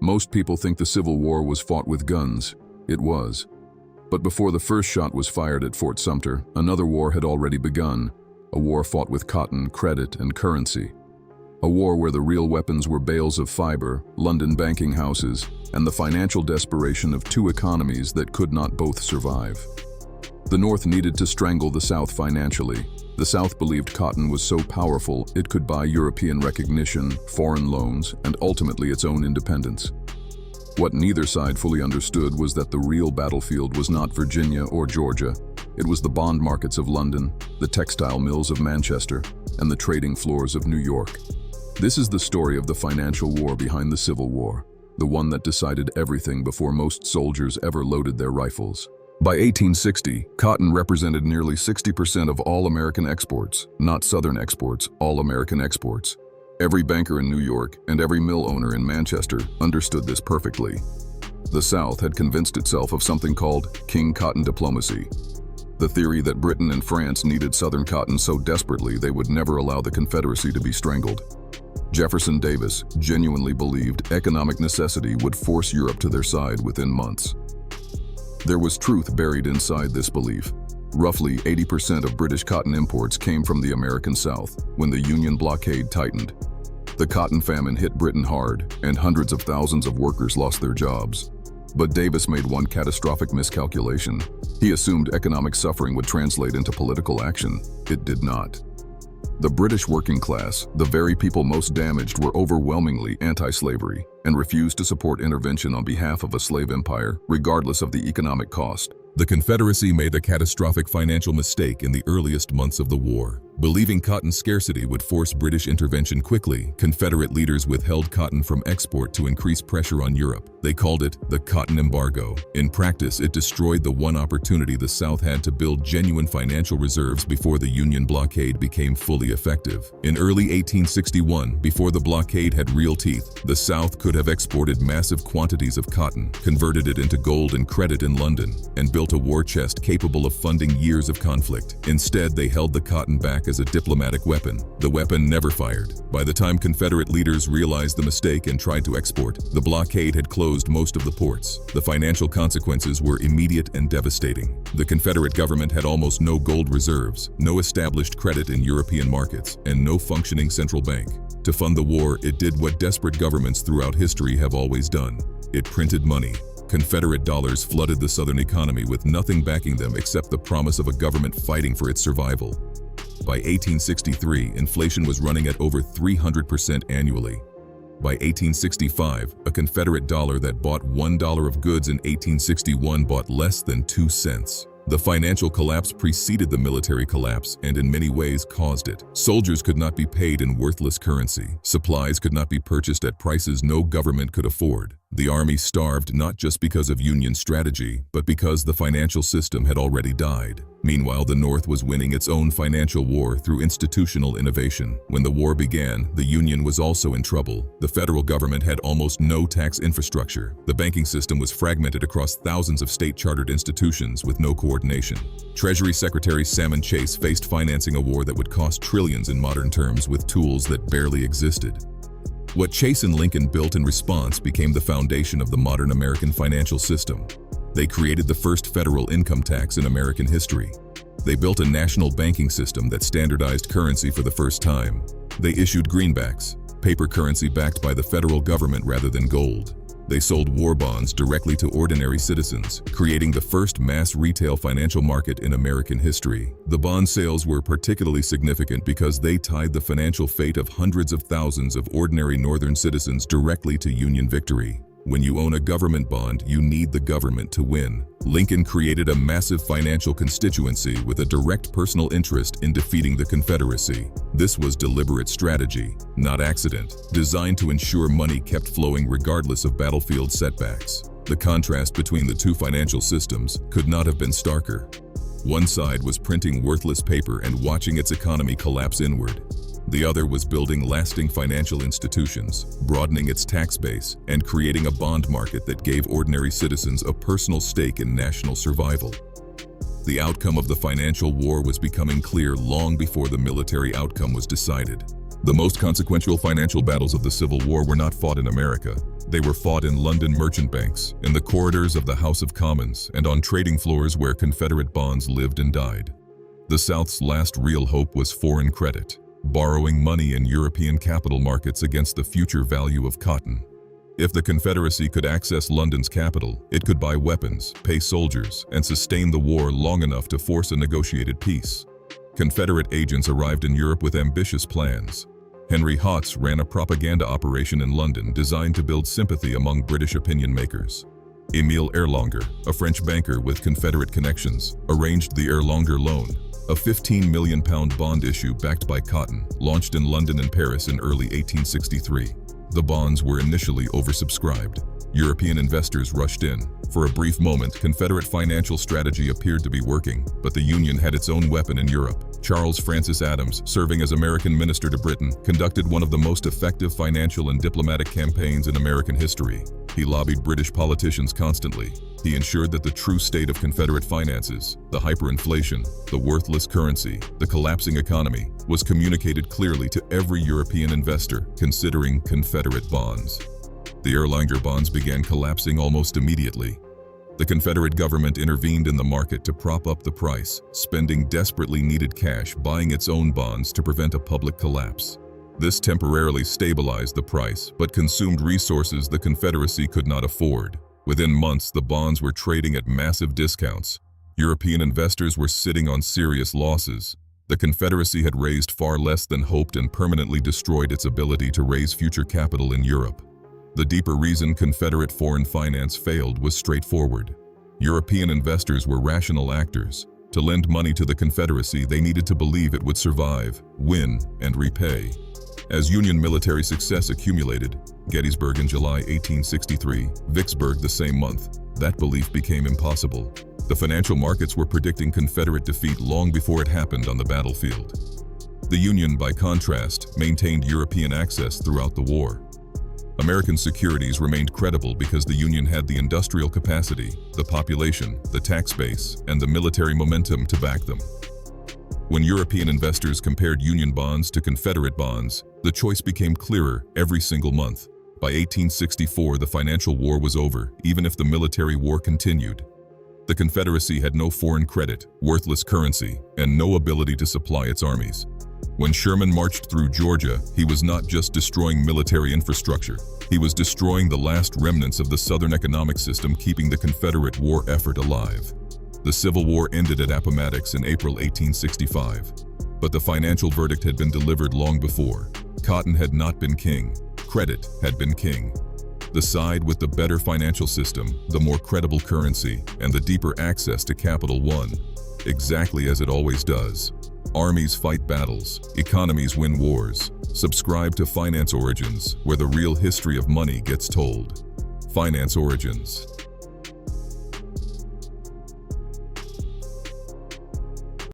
Most people think the Civil War was fought with guns. It was. But before the first shot was fired at Fort Sumter, another war had already begun. A war fought with cotton, credit, and currency. A war where the real weapons were bales of fiber, London banking houses, and the financial desperation of two economies that could not both survive. The North needed to strangle the South financially. The South believed cotton was so powerful it could buy European recognition, foreign loans, and ultimately its own independence. What neither side fully understood was that the real battlefield was not Virginia or Georgia. It was the bond markets of London, the textile mills of Manchester, and the trading floors of New York. This is the story of the financial war behind the Civil War, the one that decided everything before most soldiers ever loaded their rifles. By 1860, cotton represented nearly 60% of all American exports, not Southern exports, all American exports. Every banker in New York and every mill owner in Manchester understood this perfectly. The South had convinced itself of something called King Cotton diplomacy, the theory that Britain and France needed Southern cotton so desperately they would never allow the Confederacy to be strangled. Jefferson Davis genuinely believed economic necessity would force Europe to their side within months. There was truth buried inside this belief. Roughly 80% of British cotton imports came from the American South when the Union blockade tightened. The cotton famine hit Britain hard, and hundreds of thousands of workers lost their jobs. But Davis made one catastrophic miscalculation. He assumed economic suffering would translate into political action. It did not. The British working class, the very people most damaged, were overwhelmingly anti-slavery and refused to support intervention on behalf of a slave empire, regardless of the economic cost. The Confederacy made a catastrophic financial mistake in the earliest months of the war. Believing cotton scarcity would force British intervention quickly, Confederate leaders withheld cotton from export to increase pressure on Europe. They called it the Cotton Embargo. In practice, it destroyed the one opportunity the South had to build genuine financial reserves before the Union blockade became fully effective. In early 1861, before the blockade had real teeth, the South could have exported massive quantities of cotton, converted it into gold and credit in London, and built a war chest capable of funding years of conflict. Instead, they held the cotton back as a diplomatic weapon. The weapon never fired. By the time Confederate leaders realized the mistake and tried to export, the blockade had closed most of the ports. The financial consequences were immediate and devastating. The Confederate government had almost no gold reserves, no established credit in European markets, and no functioning central bank. To fund the war, it did what desperate governments throughout history have always done. It printed money. Confederate dollars flooded the Southern economy with nothing backing them except the promise of a government fighting for its survival. By 1863, inflation was running at over 300% annually. By 1865, a Confederate dollar that bought $1 of goods in 1861 bought less than 2 cents. The financial collapse preceded the military collapse and in many ways caused it. Soldiers could not be paid in worthless currency. Supplies could not be purchased at prices no government could afford. The army starved not just because of Union strategy, but because the financial system had already died. Meanwhile, the North was winning its own financial war through institutional innovation. When the war began, the Union was also in trouble. The federal government had almost no tax infrastructure. The banking system was fragmented across thousands of state-chartered institutions with no coordination. Treasury Secretary Salmon Chase faced financing a war that would cost trillions in modern terms with tools that barely existed. What Chase and Lincoln built in response became the foundation of the modern American financial system. They created the first federal income tax in American history. They built a national banking system that standardized currency for the first time. They issued greenbacks, paper currency backed by the federal government rather than gold. They sold war bonds directly to ordinary citizens, creating the first mass retail financial market in American history. The bond sales were particularly significant because they tied the financial fate of hundreds of thousands of ordinary Northern citizens directly to Union victory. When you own a government bond, you need the government to win. Lincoln created a massive financial constituency with a direct personal interest in defeating the Confederacy. This was deliberate strategy, not accident, designed to ensure money kept flowing regardless of battlefield setbacks. The contrast between the two financial systems could not have been starker. One side was printing worthless paper and watching its economy collapse inward. The other was building lasting financial institutions, broadening its tax base, and creating a bond market that gave ordinary citizens a personal stake in national survival. The outcome of the financial war was becoming clear long before the military outcome was decided. The most consequential financial battles of the Civil War were not fought in America. They were fought in London merchant banks, in the corridors of the House of Commons, and on trading floors where Confederate bonds lived and died. The South's last real hope was foreign credit, borrowing money in European capital markets against the future value of cotton. If the Confederacy could access London's capital, it could buy weapons, pay soldiers, and sustain the war long enough to force a negotiated peace. Confederate agents arrived in Europe with ambitious plans. Henry Hotz ran a propaganda operation in London designed to build sympathy among British opinion makers. Émile Erlanger, a French banker with Confederate connections, arranged the Erlanger Loan, a £15 million bond issue backed by cotton, launched in London and Paris in early 1863. The bonds were initially oversubscribed. European investors rushed in. For a brief moment, Confederate financial strategy appeared to be working, but the Union had its own weapon in Europe. Charles Francis Adams, serving as American minister to Britain, conducted one of the most effective financial and diplomatic campaigns in American history. He lobbied British politicians constantly. He ensured that the true state of Confederate finances, the hyperinflation, the worthless currency, the collapsing economy, was communicated clearly to every European investor considering Confederate bonds. The Erlanger bonds began collapsing almost immediately. The Confederate government intervened in the market to prop up the price, spending desperately needed cash buying its own bonds to prevent a public collapse. This temporarily stabilized the price, but consumed resources the Confederacy could not afford. Within months, the bonds were trading at massive discounts. European investors were sitting on serious losses. The Confederacy had raised far less than hoped and permanently destroyed its ability to raise future capital in Europe. The deeper reason Confederate foreign finance failed was straightforward. European investors were rational actors. To lend money to the Confederacy, they needed to believe it would survive, win, and repay. As Union military success accumulated, Gettysburg in July 1863, Vicksburg the same month, that belief became impossible. The financial markets were predicting Confederate defeat long before it happened on the battlefield. The Union, by contrast, maintained European access throughout the war. American securities remained credible because the Union had the industrial capacity, the population, the tax base, and the military momentum to back them. When European investors compared Union bonds to Confederate bonds, the choice became clearer every single month. By 1864, the financial war was over, even if the military war continued. The Confederacy had no foreign credit, worthless currency, and no ability to supply its armies. When Sherman marched through Georgia, he was not just destroying military infrastructure. He was destroying the last remnants of the Southern economic system keeping the Confederate war effort alive. The Civil War ended at Appomattox in April 1865. But the financial verdict had been delivered long before. Cotton had not been king. Credit had been king. The side with the better financial system, the more credible currency, and the deeper access to capital won, exactly as it always does. Armies fight battles, economies win wars. Subscribe to Finance Origins, where the real history of money gets told. Finance Origins.